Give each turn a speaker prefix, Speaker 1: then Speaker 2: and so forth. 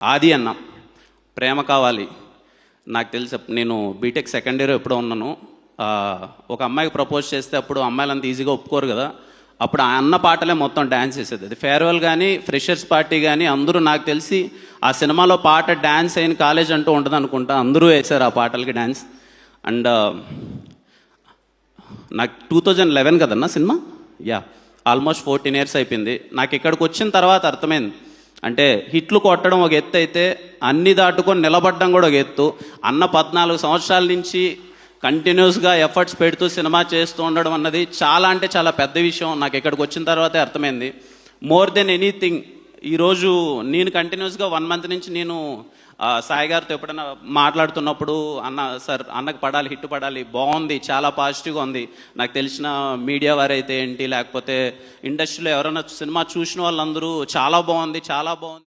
Speaker 1: ఆది అన్న ప్రేమ కావాలి. నాకు తెలిసి నేను బీటెక్ సెకండ్ ఇయర్ ఎప్పుడో ఉన్నాను. ఒక అమ్మాయికి ప్రపోజ్ చేస్తే అప్పుడు అమ్మాయిలు అంత ఈజీగా ఒప్పుకోరు కదా. అప్పుడు ఆ అన్న పాటలే మొత్తం డ్యాన్స్ చేసేది. అది ఫేర్వెల్ కానీ ఫ్రెషర్స్ పార్టీ కానీ అందరూ నాకు తెలిసి ఆ సినిమాలో పాట డ్యాన్స్ అయిన కాలేజ్ అంటూ ఉంటుంది అనుకుంటా. అందరూ వేశారు ఆ పాటలకి డ్యాన్స్. అండ్ నాకు 2011 కదన్నా సినిమా. ఆల్మోస్ట్ 14 years అయిపోయింది. నాకు ఇక్కడికి వచ్చిన తర్వాత అర్థమైంది, అంటే హిట్లు కొట్టడం ఒక ఎత్తు అయితే అన్ని దాటుకొని నిలబడడం కూడా ఒక ఎత్తు. అన్న 14 సంవత్సరాల నుంచి కంటిన్యూస్గా ఎఫర్ట్స్ పెడుతూ సినిమా చేస్తూ ఉండడం అన్నది చాలా అంటే చాలా పెద్ద విషయం. నాకు ఇక్కడికి వచ్చిన తర్వాతే అర్థమైంది. మోర్ దెన్ ఎనీథింగ్ ఈరోజు నేను కంటిన్యూస్గా 1 month నుంచి నేను సాయి గారితో ఎప్పుడైనా మాట్లాడుతున్నప్పుడు అన్న సార్ అన్నకు పడాలి, హిట్ పడాలి, బాగుంది, చాలా పాజిటివ్గా ఉంది. నాకు తెలిసిన మీడియా వారైతే ఏంటి, లేకపోతే ఇండస్ట్రీలో ఎవరైనా సినిమా చూసిన వాళ్ళందరూ చాలా బాగుంది, చాలా బాగుంది.